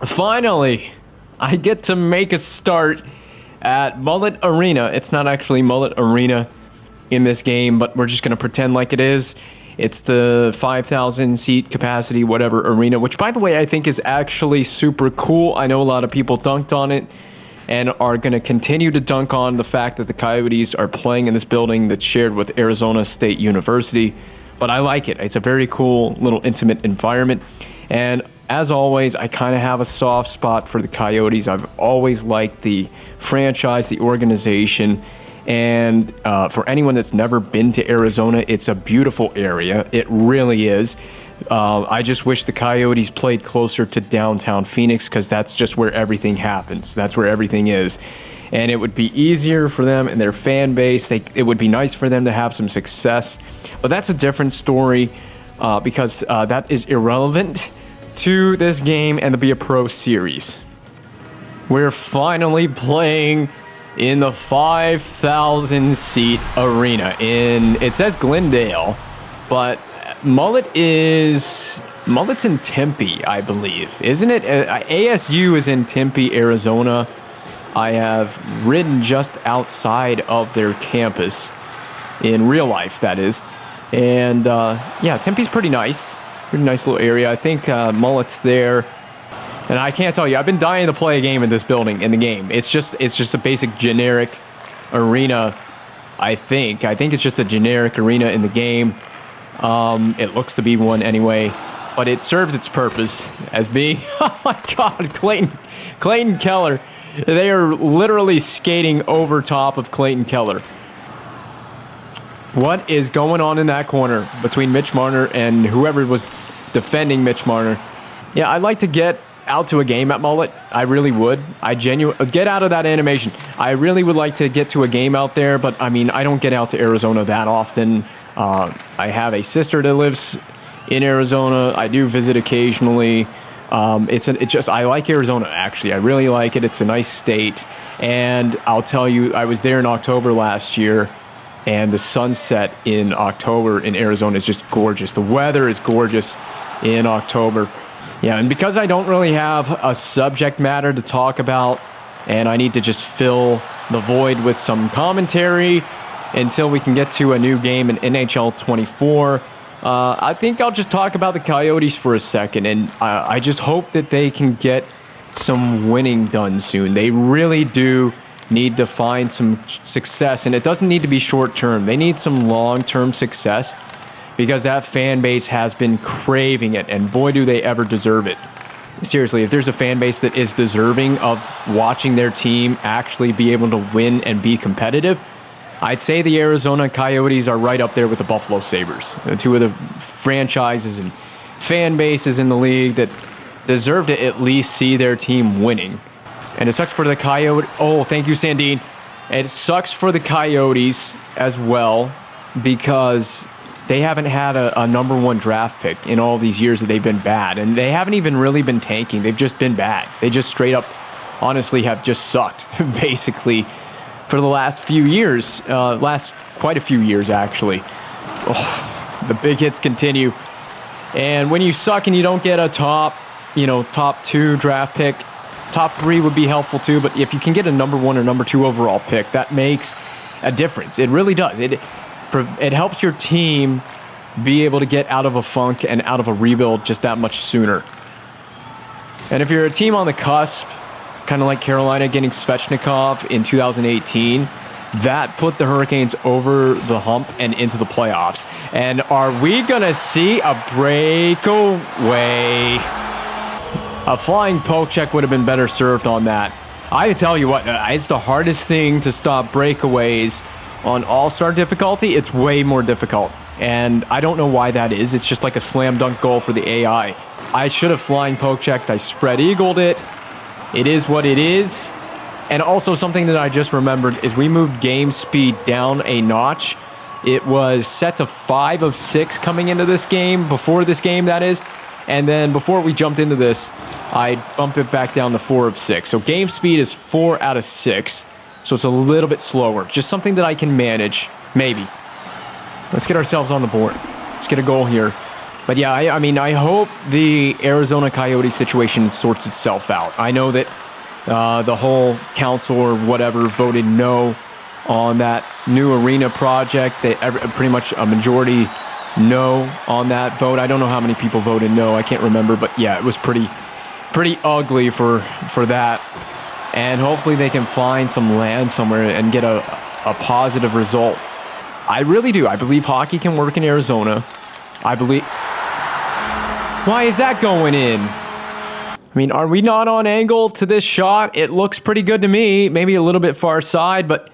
Finally, I get to make a start at Mullett Arena. It's not actually Mullett Arena in this game, but we're just going to pretend like it is. It's the 5,000 seat capacity, whatever, arena, which, by the way, I think is actually super cool. I know a lot of people dunked on it and are going to continue to dunk on the fact that the Coyotes are playing in this building that's shared with Arizona State University. But I like it. It's a very cool little intimate environment. And as always, I kind of have a soft spot for the Coyotes. I've always liked the franchise, the organization. And for anyone that's never been to Arizona, it's a beautiful area. It really is. I just wish the Coyotes played closer to downtown Phoenix because that's just where everything happens. That's where everything is. And it would be easier for them and their fan base. It would be nice for them to have some success. But that's a different story because that is irrelevant to this game and the Be a Pro series. We're finally playing in the 5,000 seat arena it says Glendale, but Mullett's in Tempe, I believe, isn't it? ASU is in Tempe, Arizona. I have ridden just outside of their campus in real life, that is. And yeah, Tempe's pretty nice little area. I think Mullett's there. And I can't tell you, I've been dying to play a game in this building, in the game. It's just a basic generic arena, I think. I think it's just a generic arena in the game. It looks to be one anyway. But it serves its purpose as being, oh my God, Clayton Keller. They are literally skating over top of Clayton Keller. What is going on in that corner between Mitch Marner and whoever was defending Mitch Marner? Yeah, I'd like to get out to a game at Mullett. I really would. Get out of that animation. I really would like to get to a game out there, but I mean, I don't get out to Arizona that often. I have a sister that lives in Arizona. I do visit occasionally. I like Arizona, actually. I really like it. It's a nice state. And I'll tell you, I was there in October last year, and the sunset in October in Arizona is just gorgeous. The weather is gorgeous in October. Yeah, and because I don't really have a subject matter to talk about, and I need to just fill the void with some commentary until we can get to a new game in NHL 24, I think I'll just talk about the Coyotes for a second, and I just hope that they can get some winning done soon. They really do need to find some success, and it doesn't need to be short-term. They need some long-term success, because that fan base has been craving it, and boy, do they ever deserve it. Seriously, if there's a fan base that is deserving of watching their team actually be able to win and be competitive, I'd say the Arizona Coyotes are right up there with the Buffalo Sabres, two of the franchises and fan bases in the league that deserve to at least see their team winning. And it sucks for the Coyotes. Oh, thank you, Sandine. It sucks for the Coyotes as well because they haven't had a number one draft pick in all these years that they've been bad. And they haven't even really been tanking. They've just been bad. They just straight up, honestly, have just sucked, basically, for the last few years. Last quite a few years, actually. Oh, the big hits continue. And when you suck and you don't get a top 2 draft pick, top 3 would be helpful too. But if you can get a number 1 or number 2 overall pick, that makes a difference. It really does. It helps your team be able to get out of a funk and out of a rebuild just that much sooner. And if you're a team on the cusp, kind of like Carolina getting Svechnikov in 2018, that put the Hurricanes over the hump and into the playoffs. And are we going to see a breakaway? A flying poke check would have been better served on that. I tell you what, it's the hardest thing to stop breakaways. On All-Star difficulty, it's way more difficult. And I don't know why that is. It's just like a slam dunk goal for the AI. I should have flying poke checked. I spread eagled it. It is what it is. And also something that I just remembered is we moved game speed down a notch. It was set to 5 of 6 coming into this game, before this game that is. And then before we jumped into this, I bumped it back down to 4 of 6. So game speed is 4 out of 6. So it's a little bit slower. Just something that I can manage, maybe. Let's get ourselves on the board. Let's get a goal here. But yeah, I mean, I hope the Arizona Coyotes situation sorts itself out. I know that the whole council or whatever voted no on that new arena project. They pretty much a majority no on that vote. I don't know how many people voted no. I can't remember, but yeah, it was pretty ugly for that. And hopefully they can find some land somewhere and get a positive result. I really do. I believe hockey can work in Arizona. I believe... Why is that going in? I mean, are we not on angle to this shot? It looks pretty good to me. Maybe a little bit far side, but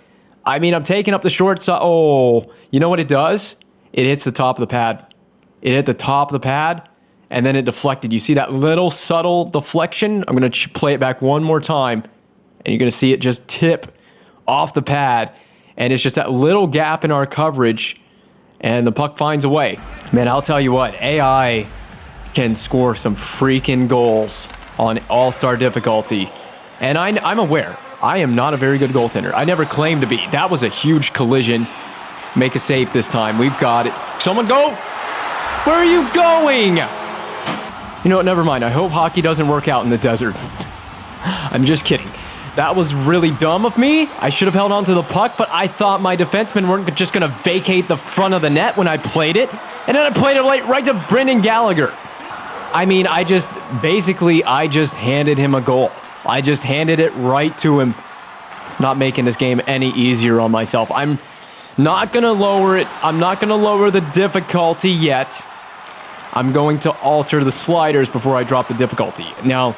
I mean, I'm taking up the short side. Oh, you know what it does? It hits the top of the pad. It hit the top of the pad, and then it deflected. You see that little subtle deflection? I'm going to play it back one more time, and you're going to see it just tip off the pad, and it's just that little gap in our coverage, and the puck finds a way. Man, I'll tell you what, AI can score some freaking goals on all-star difficulty. And I'm aware, I am not a very good goaltender. I never claimed to be. That was a huge collision. Make a save this time. We've got it. Someone go! Where are you going? You know what, never mind. I hope hockey doesn't work out in the desert. I'm just kidding. That was really dumb of me. I should have held on to the puck, but I thought my defensemen weren't just going to vacate the front of the net when I played it. And then I played it right to Brendan Gallagher. I mean, I just handed him a goal. I just handed it right to him. Not making this game any easier on myself. I'm not going to lower it. I'm not going to lower the difficulty yet. I'm going to alter the sliders before I drop the difficulty. Now,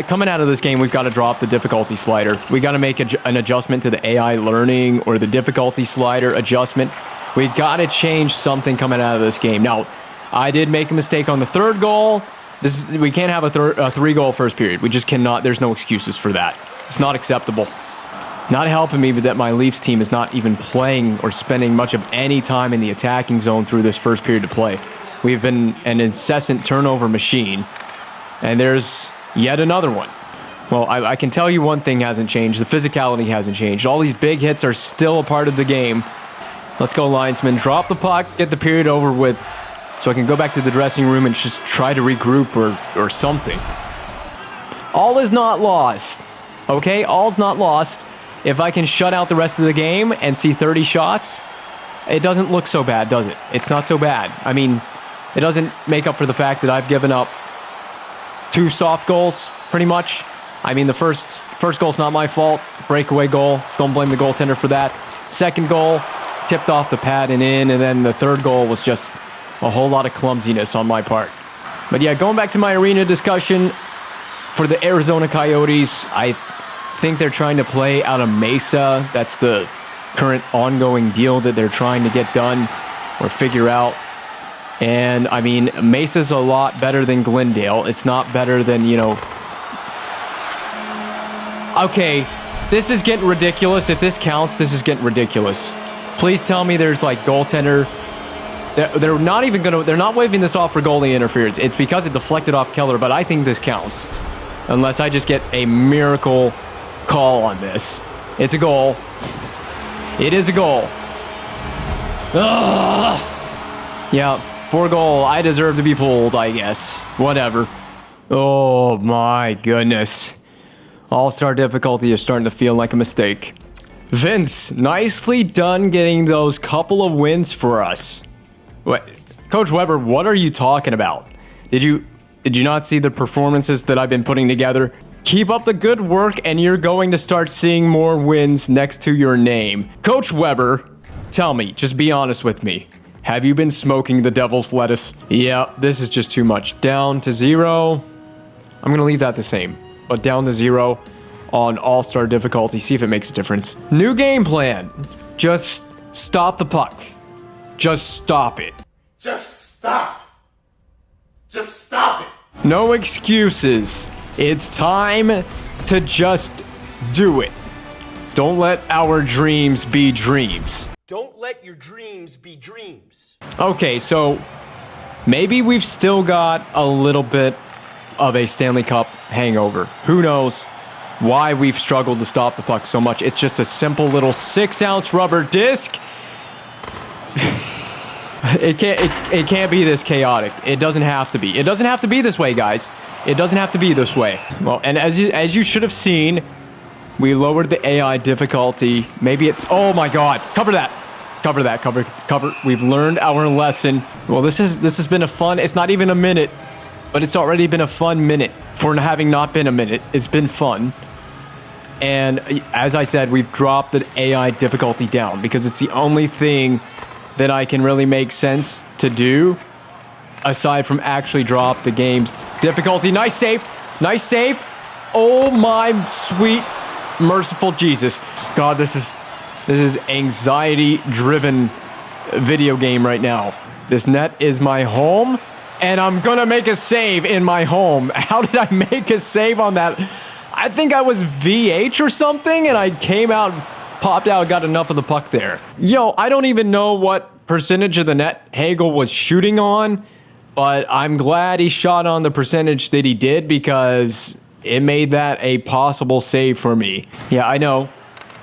coming out of this game, we've got to drop the difficulty slider. We got to make an adjustment to the AI learning or the difficulty slider adjustment. We got to change something coming out of this game. Now, I did make a mistake on the third goal. We can't have a 3-goal first period. We just cannot. There's no excuses for that. It's not acceptable. Not helping me, but that my Leafs team is not even playing or spending much of any time in the attacking zone through this first period of play. We've been an incessant turnover machine, and there's yet another one. Well, I can tell you one thing hasn't changed. The physicality hasn't changed. All these big hits are still a part of the game. Let's go, linesman. Drop the puck, get the period over with, so I can go back to the dressing room and just try to regroup or something. All is not lost, okay? All's not lost. If I can shut out the rest of the game and see 30 shots, it doesn't look so bad, does it? It's not so bad. I mean, it doesn't make up for the fact that I've given up 2 soft goals, pretty much. I mean, the first goal's not my fault. Breakaway goal. Don't blame the goaltender for that. Second goal, tipped off the pad and in, and then the third goal was just a whole lot of clumsiness on my part. But yeah, going back to my arena discussion, for the Arizona Coyotes, I think they're trying to play out of Mesa. That's the current ongoing deal that they're trying to get done or figure out. And, I mean, Mesa's a lot better than Glendale. It's not better than, you know... Okay, this is getting ridiculous. If this counts, this is getting ridiculous. Please tell me there's, like, goaltender... They're not even gonna. They're not waving this off for goalie interference. It's because it deflected off Keller, but I think this counts, unless I just get a miracle call on this. It's a goal. It is a goal. Ugh. Yeah, 4-goal. I deserve to be pulled, I guess. Whatever. Oh my goodness. All-star difficulty is starting to feel like a mistake. Vince, nicely done getting those couple of wins for us. What, Coach Weber, what are you talking about? Did you not see the performances that I've been putting together? Keep up the good work and you're going to start seeing more wins next to your name. Coach Weber, tell me, just be honest with me. Have you been smoking the devil's lettuce? Yeah, this is just too much. Down to 0. I'm going to leave that the same, but down to 0 on all-star difficulty. See if it makes a difference. New game plan. Just stop the puck. Just stop it. Just stop. Just stop it. No excuses. It's time to just do it. Don't let our dreams be dreams. Don't let your dreams be dreams. Okay, so maybe we've still got a little bit of a Stanley Cup hangover. Who knows why we've struggled to stop the puck so much. It's just a simple little 6-ounce rubber disc. It can't be this chaotic. It doesn't have to be. It doesn't have to be this way, guys. It doesn't have to be this way. Well, and as you should have seen, we lowered the AI difficulty. Maybe it's... Oh my God. Cover that. Cover that. Cover. We've learned our lesson. Well, this has been a fun... It's not even a minute, but it's already been a fun minute. For having not been a minute, it's been fun. And as I said, we've dropped the AI difficulty down because it's the only thing that I can really make sense to do aside from actually drop the game's difficulty. Nice save. Nice save. Oh my sweet merciful Jesus. God, this is anxiety-driven video game right now. This net is my home, and I'm gonna make a save in my home. How did I make a save on that? I think I was VH or something, and I came out, popped out, got enough of the puck there. Yo, I don't even know what percentage of the net Hagel was shooting on, but I'm glad he shot on the percentage that he did because it made that a possible save for me. Yeah, I know.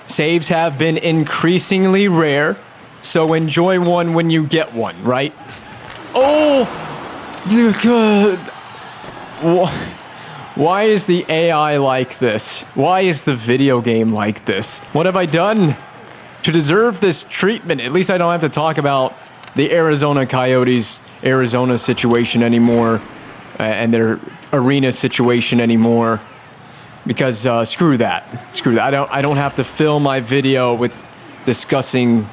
Saves have been increasingly rare, so enjoy one when you get one, right? Oh! Good. Why is the AI like this? Why is the video game like this? What have I done to deserve this treatment? At least I don't have to talk about the Arizona Coyotes, Arizona situation anymore, and their arena situation anymore. Because screw that. Screw that. I don't have to fill my video with discussing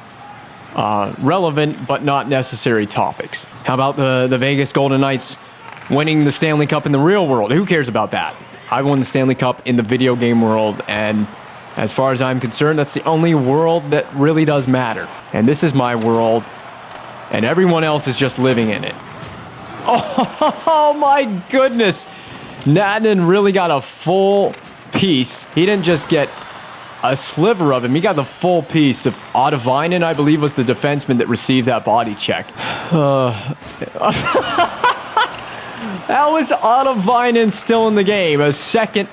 relevant but not necessary topics. How about the Vegas Golden Knights winning the Stanley Cup in the real world? Who cares about that? I won the Stanley Cup in the video game world, and as far as I'm concerned, that's the only world that really does matter. And this is my world, and everyone else is just living in it. Oh my goodness! Natten really got a full piece. He didn't just get a sliver of him. He got the full piece of Ottavainen, I believe, was the defenseman that received that body check. How is Ottavainen still in the game? A second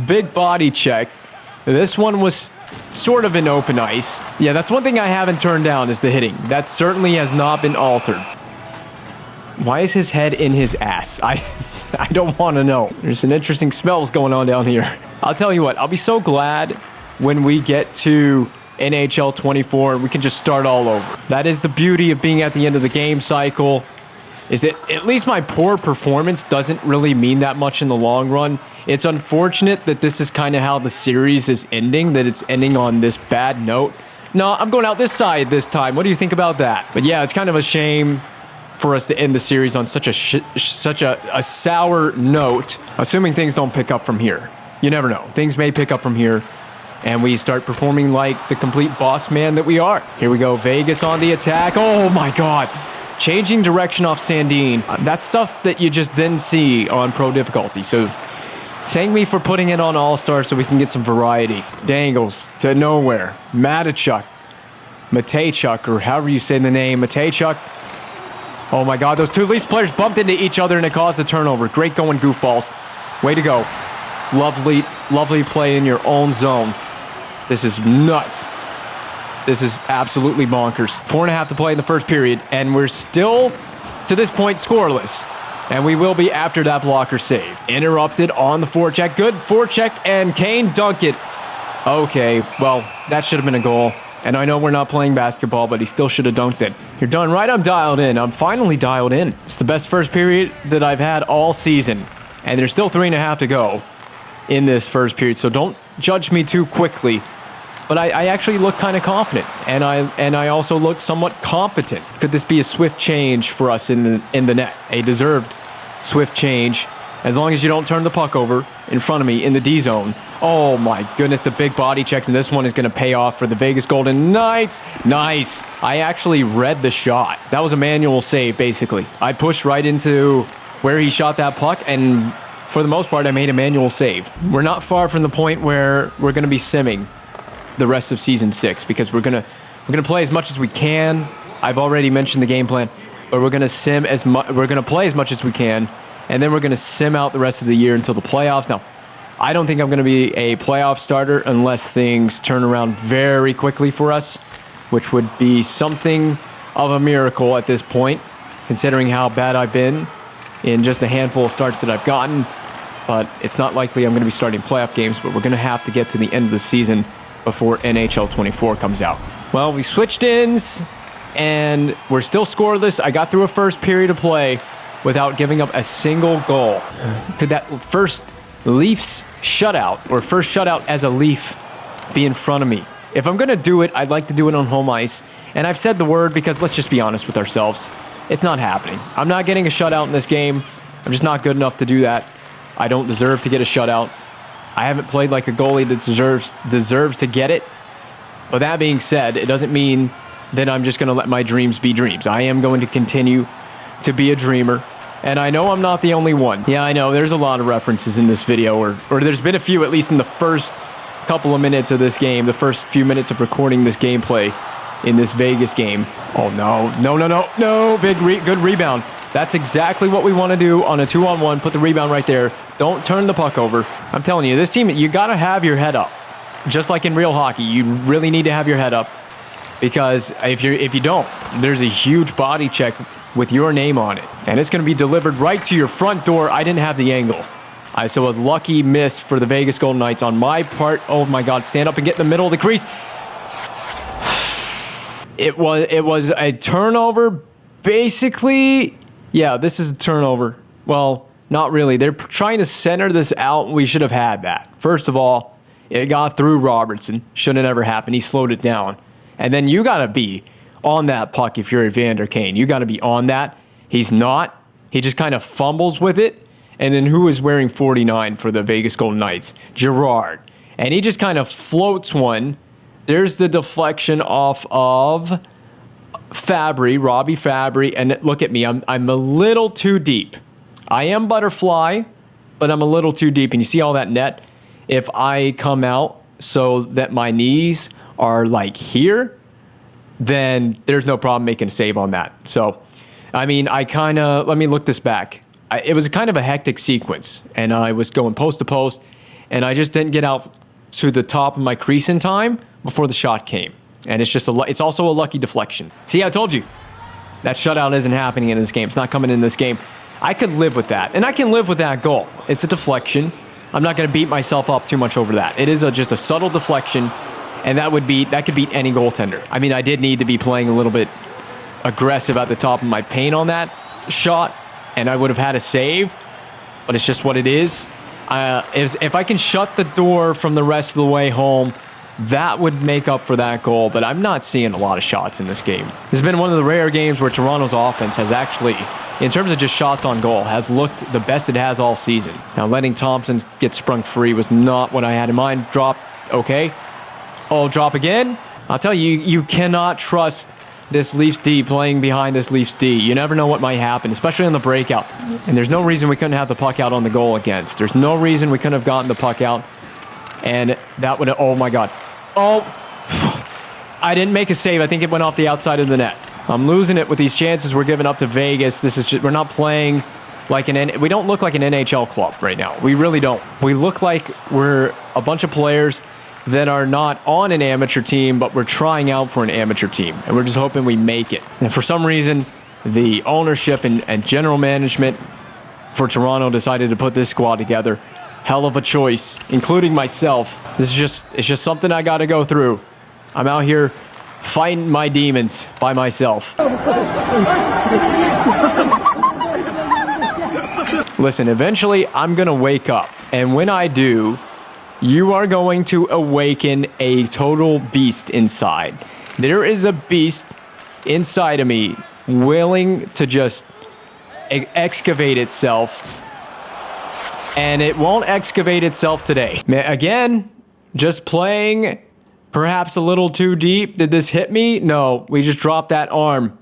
big body check. This one was sort of in open ice. Yeah, that's one thing I haven't turned down is the hitting. That certainly has not been altered. Why is his head in his ass? I don't want to know. There's some interesting smells going on down here. I'll tell you what, I'll be so glad when we get to NHL 24 and we can just start all over. That is the beauty of being at the end of the game cycle, is that at least my poor performance doesn't really mean that much in the long run. It's unfortunate that this is kind of how the series is ending, that it's ending on this bad note. No, I'm going out this side this time. What do you think about that? But yeah, it's kind of a shame for us to end the series on such a sour note, assuming things don't pick up from here. You never know. Things may pick up from here, and we start performing like the complete boss man that we are. Here we go, Vegas on the attack. Oh my God. Changing direction off Sandin. That's stuff that you just didn't see on pro difficulty. So thank me for putting it on All-Star so we can get some variety. Dangles to nowhere. Matechuk. or however you say the name. Matechuk. Oh my God, those two Leafs players bumped into each other and it caused a turnover. Great going, goofballs. Way to go. Lovely, lovely play in your own zone. This is nuts. This is absolutely bonkers. 4.5 to play in the first period, and we're still, to this point, scoreless. And we will be after that blocker save. Interrupted on the forecheck. Good forecheck, and Kane dunked it. Okay, well, that should have been a goal. And I know we're not playing basketball, but he still should have dunked it. You're done right? I'm dialed in. I'm finally dialed in. It's the best first period that I've had all season. And there's still 3.5 to go in this first period, so don't judge me too quickly. But I actually look kind of confident, and I also look somewhat competent. Could this be a swift change for us in the net? A deserved swift change, as long as you don't turn the puck over in front of me in the D zone. Oh my goodness, the big body checks, and this one is going to pay off for the Vegas Golden Knights. Nice. I actually read the shot. That was a manual save, basically. I pushed right into where he shot that puck, and for the most part, I made a manual save. We're not far from the point where we're going to be simming the rest of season 6, because we're gonna play as much as we can. I've already mentioned the game plan, but we're gonna play as much as we can, and then we're gonna sim out the rest of the year until the playoffs. Now, I don't think I'm gonna be a playoff starter unless things turn around very quickly for us, which would be something of a miracle at this point, considering how bad I've been in just a handful of starts that I've gotten. But it's not likely I'm going to be starting playoff games, but we're going to have to get to the end of the season before NHL 24 comes out. Well, we switched ins, and we're still scoreless. I got through a first period of play without giving up a single goal. Could that first Leafs shutout, or first shutout as a Leaf, be in front of me? If I'm going to do it, I'd like to do it on home ice. And I've said the word because let's just be honest with ourselves. It's not happening. I'm not getting a shutout in this game. I'm just not good enough to do that. I don't deserve to get a shutout. I haven't played like a goalie that deserves to get it. But that being said, it doesn't mean that I'm just going to let my dreams be dreams. I am going to continue to be a dreamer. And I know I'm not the only one. Yeah, I know. There's a lot of references in this video, or there's been a few, at least in the first couple of minutes of this game, the first few minutes of recording this gameplay in this Vegas game. Oh, no. Good rebound. That's exactly what we want to do on a 2-on-1. Put the rebound right there. Don't turn the puck over. I'm telling you, this team, you got to have your head up. Just like in real hockey, you really need to have your head up. Because if you don't, there's a huge body check with your name on it. And it's going to be delivered right to your front door. I didn't have the angle. So a lucky miss for the Vegas Golden Knights on my part. Oh my God, stand up and get in the middle of the crease. It was a turnover, basically. Yeah, this is a turnover. Well, not really. They're trying to center this out. We should have had that. First of all, it got through Robertson. Should have never happened. He slowed it down. And then you got to be on that puck if you're Evander Kane. You got to be on that. He's not. He just kind of fumbles with it. And then who is wearing 49 for the Vegas Golden Knights? Gerard. And he just kind of floats one. There's the deflection off of Robbie Fabry. And look at me. I'm a little too deep. I am butterfly, but I'm a little too deep. And you see all that net? If I come out so that my knees are like here, then there's no problem making a save on that. So, I mean, let me look this back. It was kind of a hectic sequence, and I was going post to post, and I just didn't get out to the top of my crease in time before the shot came. And it's also a lucky deflection. See, I told you, that shutout isn't happening in this game. It's not coming in this game. I could live with that, and I can live with that goal. It's a deflection. I'm not going to beat myself up too much over that. It is just a subtle deflection, and that could beat any goaltender. I mean, I did need to be playing a little bit aggressive at the top of my paint on that shot, and I would have had a save, but it's just what it is. If I can shut the door from the rest of the way home, that would make up for that goal, but I'm not seeing a lot of shots in this game. This has been one of the rare games where Toronto's offense has actually, in terms of just shots on goal, has looked the best it has all season. Now, letting Thompson get sprung free was not what I had in mind. Drop, okay. Oh, drop again? I'll tell you, you cannot trust this Leafs D playing behind this Leafs D. You never know what might happen, especially on the breakout. And there's no reason we couldn't have the puck out on the goal against. There's no reason we couldn't have gotten the puck out. And that would have, oh my God. Oh, I didn't make a save. I think it went off the outside of the net. I'm losing it with these chances we're giving up to Vegas. This is just, we're not playing like we don't look like an NHL club right now. We really don't. We look like we're a bunch of players that are not on an amateur team, but we're trying out for an amateur team, and we're just hoping we make it. And for some reason, the ownership and general management for Toronto decided to put this squad together. Hell of a choice, including myself. It's just something I got to go through. I'm out here fighting my demons by myself. Listen, eventually I'm going to wake up, and when I do, you are going to awaken a total beast inside. There is a beast inside of me willing to just excavate itself, and it won't excavate itself today. Again, just playing perhaps a little too deep. Did this hit me? No, we just dropped that arm.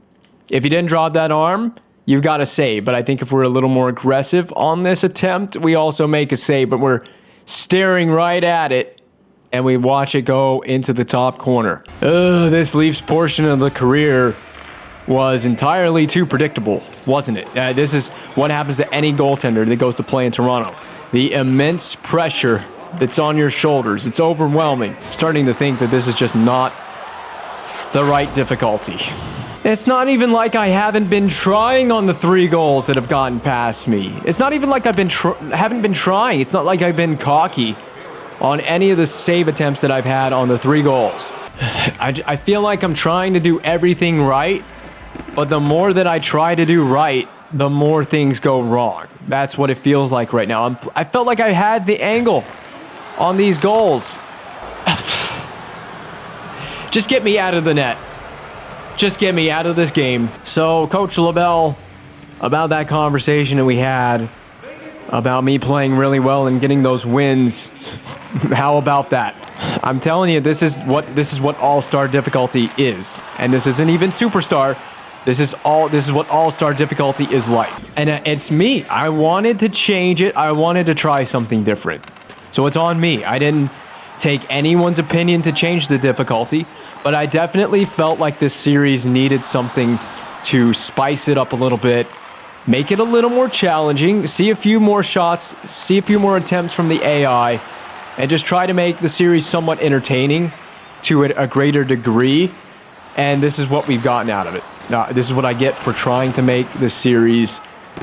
If you didn't drop that arm, you've got to save. But I think if we're a little more aggressive on this attempt, we also make a save, but we're staring right at it, and we watch it go into the top corner. This Leafs portion of the career was entirely too predictable, wasn't it? This is what happens to any goaltender that goes to play in Toronto. The immense pressure that's on your shoulders. It's overwhelming. I'm starting to think that this is just not the right difficulty. It's not even like I haven't been trying on the 3 goals that have gotten past me. It's not even like haven't been trying. It's not like I've been cocky on any of the save attempts that I've had on the 3 goals. I feel like I'm trying to do everything right, but the more that I try to do right, the more things go wrong. That's what it feels like right now. I felt like I had the angle on these goals. Just get me out of the net. Just get me out of this game. So, Coach LaBelle, about that conversation that we had about me playing really well and getting those wins, how about that? I'm telling you, this is what all-star difficulty is, and this isn't even superstar. This is what all-star difficulty is like, and it's me. I wanted to change it. I wanted to try something different, so it's on me. I didn't take anyone's opinion to change the difficulty, but I definitely felt like this series needed something to spice it up a little bit, make it a little more challenging, see a few more shots, see a few more attempts from the AI, and just try to make the series somewhat entertaining to a greater degree. And this is what we've gotten out of it. This is what I get for trying to make the series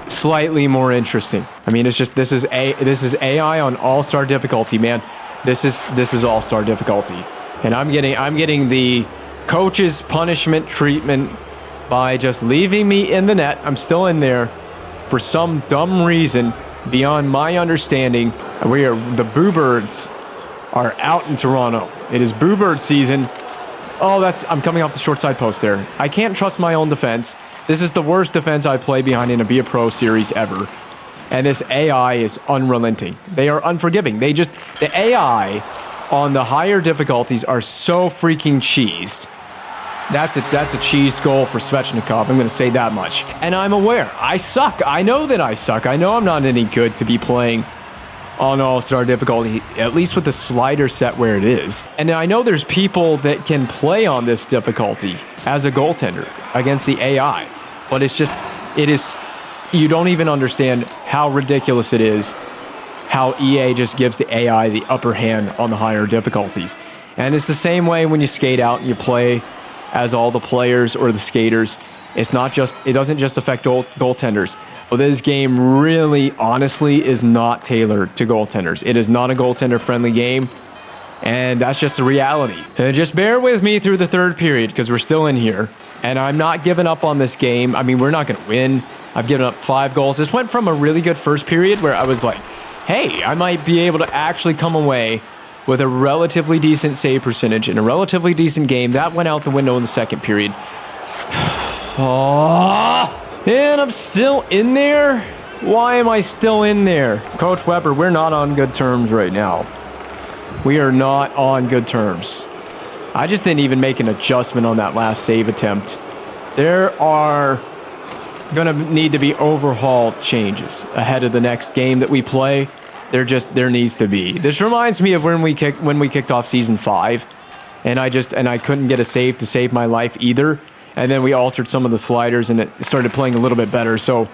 slightly more interesting. I mean, it's just this is AI on all-star difficulty, man. This is all-star difficulty, and I'm getting the coach's punishment treatment by just leaving me in the net. I'm still in there for some dumb reason beyond my understanding. The Boo Birds are out in Toronto. It is Boo Bird season. Oh, I'm coming off the short side post there. I can't trust my own defense. This is the worst defense I've played behind in a Be a Pro series ever. And this AI is unrelenting. They are unforgiving. The AI on the higher difficulties are so freaking cheesed. That's a cheesed goal for Svechnikov. I'm going to say that much. And I'm aware. I suck. I know that I suck. I know I'm not any good to be playing on all-star difficulty, at least with the slider set where it is. And I know there's people that can play on this difficulty as a goaltender against the AI. But you don't even understand how ridiculous it is how EA just gives the AI the upper hand on the higher difficulties. And it's the same way when you skate out and you play as all the players or the skaters. It doesn't just affect goaltenders. But this game really, honestly, is not tailored to goaltenders. It is not a goaltender-friendly game, and that's just the reality. Just bear with me through the third period, because we're still in here, and I'm not giving up on this game. I mean, we're not going to win. I've given up 5 goals. This went from a really good first period where I was like, hey, I might be able to actually come away with a relatively decent save percentage in a relatively decent game. That went out the window in the second period. And I'm still in there? Why am I still in there? Coach Weber, we're not on good terms right now. We are not on good terms. I just didn't even make an adjustment on that last save attempt. There are going to need to be overhauled changes ahead of the next game that we play. There needs to be. This reminds me of when we kicked off season 5, and I couldn't get a save to save my life either. And then we altered some of the sliders, and it started playing a little bit better. So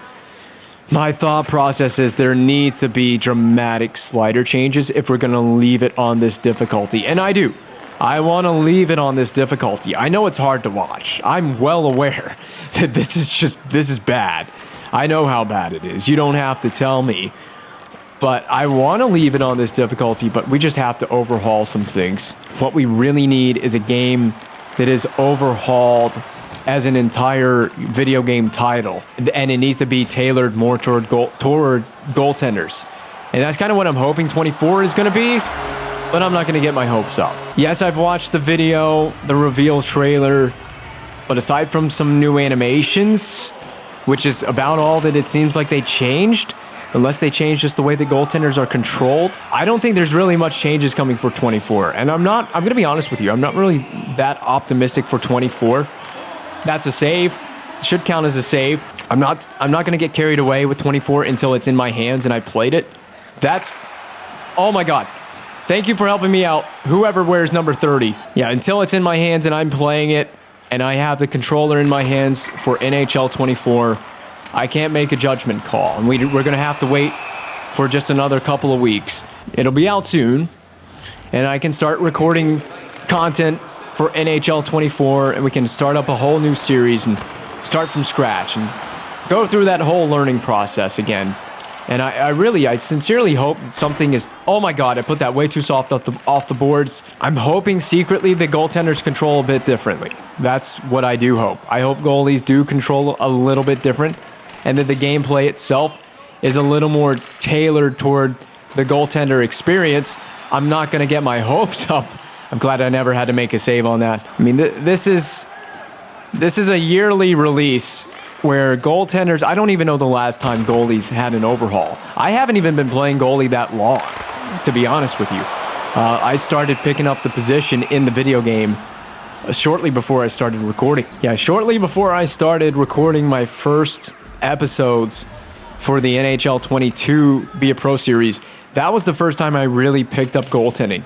my thought process is there needs to be dramatic slider changes if we're going to leave it on this difficulty. And I do. I want to leave it on this difficulty. I know it's hard to watch. I'm well aware that this is bad. I know how bad it is. You don't have to tell me. But I want to leave it on this difficulty, but we just have to overhaul some things. What we really need is a game that is overhauled as an entire video game title, and it needs to be tailored more toward goaltenders. And that's kind of what I'm hoping 24 is going to be, but I'm not going to get my hopes up. Yes, I've watched the video, the reveal trailer, but aside from some new animations, which is about all that it seems like they changed, unless they change just the way the goaltenders are controlled, I don't think there's really much changes coming for 24. And I'm going to be honest with you, I'm not really that optimistic for 24. That's a save. Should count as a save. I'm not going to get carried away with 24 until it's in my hands and I played it. Oh my God. Thank you for helping me out. Whoever wears number 30. Yeah, until it's in my hands and I'm playing it and I have the controller in my hands for NHL 24, I can't make a judgment call. And we're going to have to wait for just another couple of weeks. It'll be out soon, and I can start recording content for NHL 24, and we can start up a whole new series and start from scratch and go through that whole learning process again. And I sincerely hope that something is... Oh my God, I put that way too soft off the boards. I'm hoping secretly the goaltenders control a bit differently. That's what I do hope. I hope goalies do control a little bit different, and that the gameplay itself is a little more tailored toward the goaltender experience. I'm not going to get my hopes up. I'm glad I never had to make a save on that. I mean, this is a yearly release where goaltenders, I don't even know the last time goalies had an overhaul. I haven't even been playing goalie that long, to be honest with you. I started picking up the position in the video game shortly before I started recording. Yeah, shortly before I started recording my first episodes for the NHL 22 Be a Pro series, that was the first time I really picked up goaltending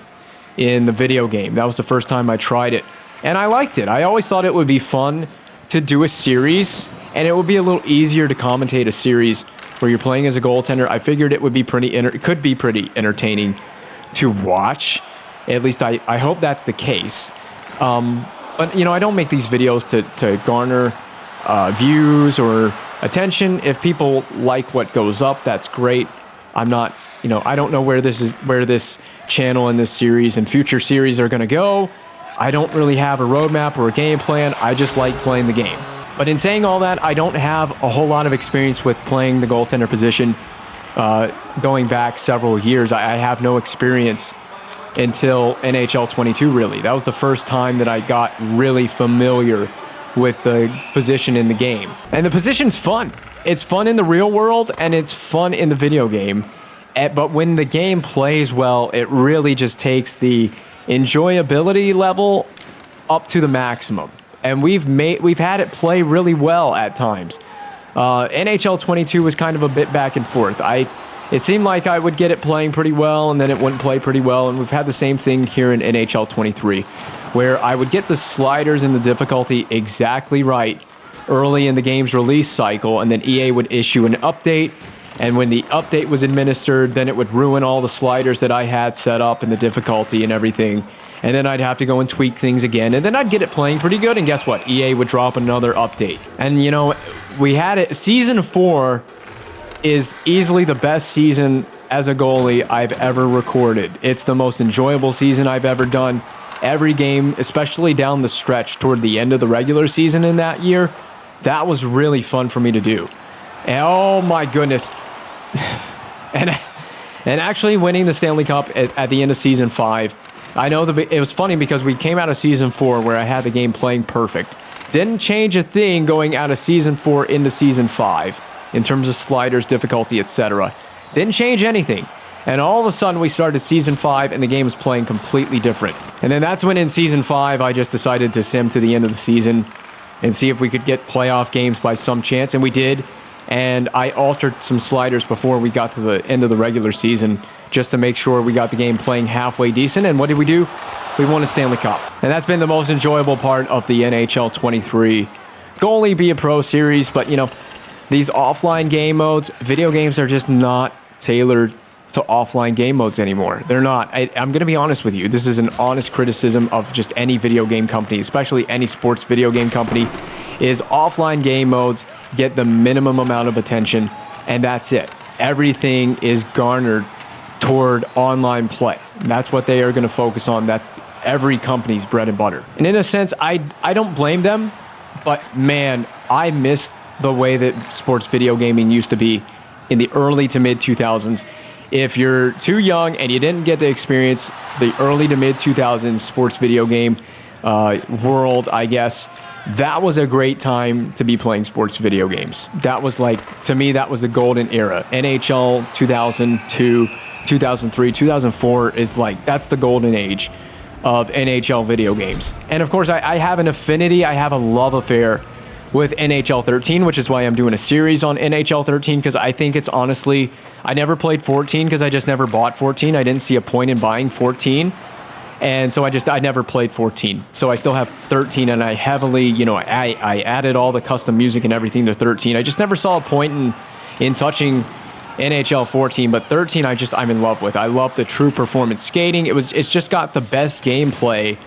in the video game. That was the first time I tried it, and I liked it. I always thought it would be fun to do a series, and it would be a little easier to commentate a series where you're playing as a goaltender. I figured it would be could be pretty entertaining to watch. At least I hope that's the case. But you know, I don't make these videos to garner views or attention. If people like what goes up, that's great. I'm not, you know, I don't know where this channel and this series and future series are going to go. I don't really have a roadmap or a game plan. I just like playing the game. But in saying all that, I don't have a whole lot of experience with playing the goaltender position going back several years. I have no experience until NHL 22, really. That was the first time that I got really familiar with the position in the game. And the position's fun. It's fun in the real world, and it's fun in the video game. But when the game plays well, it really just takes the enjoyability level up to the maximum. And we've had it play really well at times. NHL 22 was kind of a bit back and forth. It seemed like I would get it playing pretty well, and then it wouldn't play pretty well. And we've had the same thing here in NHL 23, where I would get the sliders and the difficulty exactly right early in the game's release cycle, and then EA would issue an update. And when the update was administered, then it would ruin all the sliders that I had set up and the difficulty and everything. And then I'd have to go and tweak things again. And then I'd get it playing pretty good. And guess what? EA would drop another update. And, you know, we had it. Season 4 is easily the best season as a goalie I've ever recorded. It's the most enjoyable season I've ever done. Every game, especially down the stretch toward the end of the regular season in that year, that was really fun for me to do. And oh my goodness. and actually winning the Stanley Cup at the end of Season 5. I know it was funny because we came out of Season 4 where I had the game playing perfect. Didn't change a thing going out of Season 4 into Season 5 in terms of sliders, difficulty, etc. Didn't change anything. And all of a sudden we started Season 5 and the game was playing completely different. And then that's when in Season 5 I just decided to sim to the end of the season and see if we could get playoff games by some chance, and we did. And I altered some sliders before we got to the end of the regular season just to make sure we got the game playing halfway decent. And what did we do? We won a Stanley Cup. And that's been the most enjoyable part of the NHL 23 Goalie Be a Pro series. But, you know, these offline game modes, video games are just not tailored to offline game modes anymore. They're not. I'm going to be honest with you. This is an honest criticism of just any video game company, especially any sports video game company, is offline game modes get the minimum amount of attention, and that's it. Everything is garnered toward online play. That's what they are going to focus on. That's every company's bread and butter. And in a sense, I don't blame them, but man, I miss the way that sports video gaming used to be in the early to mid 2000s. If you're too young and you didn't get to experience the early to mid 2000s sports video game world, I guess, that was a great time to be playing sports video games. That was like, to me, that was the golden era. NHL 2002, 2003, 2004 is like, that's the golden age of NHL video games. And of course, I have an affinity, I have a love affair with NHL 13, which is why I'm doing a series on NHL 13, because I think it's honestly, I never played 14 because I just never bought 14. I didn't see a point in buying 14. And so I never played 14. So I still have 13, and I heavily, you know, I added all the custom music and everything to 13. I just never saw a point in touching NHL 14, but 13 I'm in love with. I love the true performance skating. It's just got the best gameplay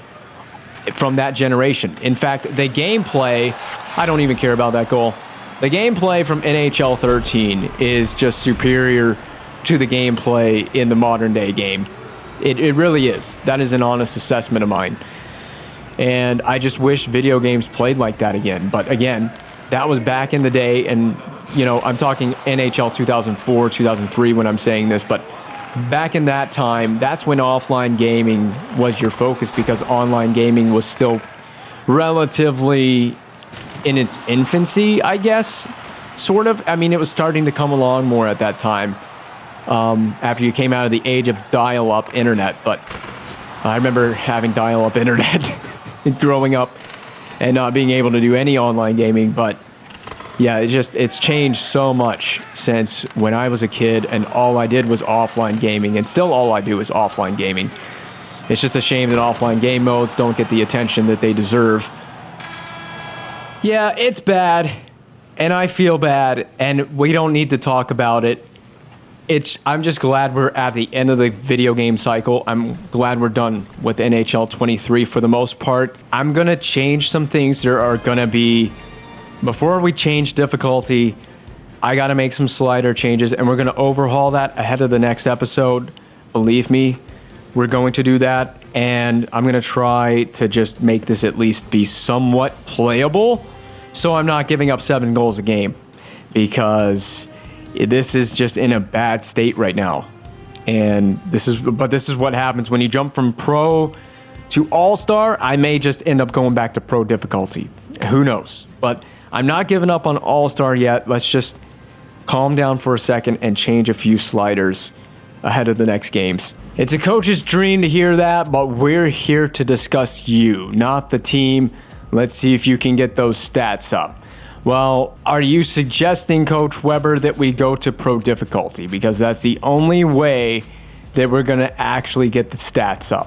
from that generation. In fact, the gameplay, I don't even care about that goal. The gameplay from NHL 13 is just superior to the gameplay in the modern day game. It really is. That is an honest assessment of mine. And I just wish video games played like that again. But again, that was back in the day, and I'm talking NHL 2004, 2003 when I'm saying this, but back in that time, that's when offline gaming was your focus, because online gaming was still relatively in its infancy, I guess, sort of. I mean, it was starting to come along more at that time, after you came out of the age of dial-up internet. But I remember having dial-up internet growing up and not being able to do any online gaming. But yeah, it's changed so much since when I was a kid, and all I did was offline gaming, and still all I do is offline gaming. It's just a shame that offline game modes don't get the attention that they deserve. Yeah, it's bad, and I feel bad, and we don't need to talk about it. I'm just glad we're at the end of the video game cycle. I'm glad we're done with NHL 23 for the most part. I'm going to change some things. There are going to be... Before we change difficulty, I got to make some slider changes, and we're going to overhaul that ahead of the next episode. Believe me, we're going to do that, and I'm going to try to just make this at least be somewhat playable, so I'm not giving up 7 goals a game, because this is just in a bad state right now. And this is what happens when you jump from pro to all-star. I may just end up going back to pro difficulty. Who knows? But I'm not giving up on all-star yet. Let's just calm down for a second and change a few sliders ahead of the next games. It's a coach's dream to hear that, but we're here to discuss you, not the team. Let's see if you can get those stats up. Well, are you suggesting, Coach Weber, that we go to pro difficulty? Because that's the only way that we're going to actually get the stats up.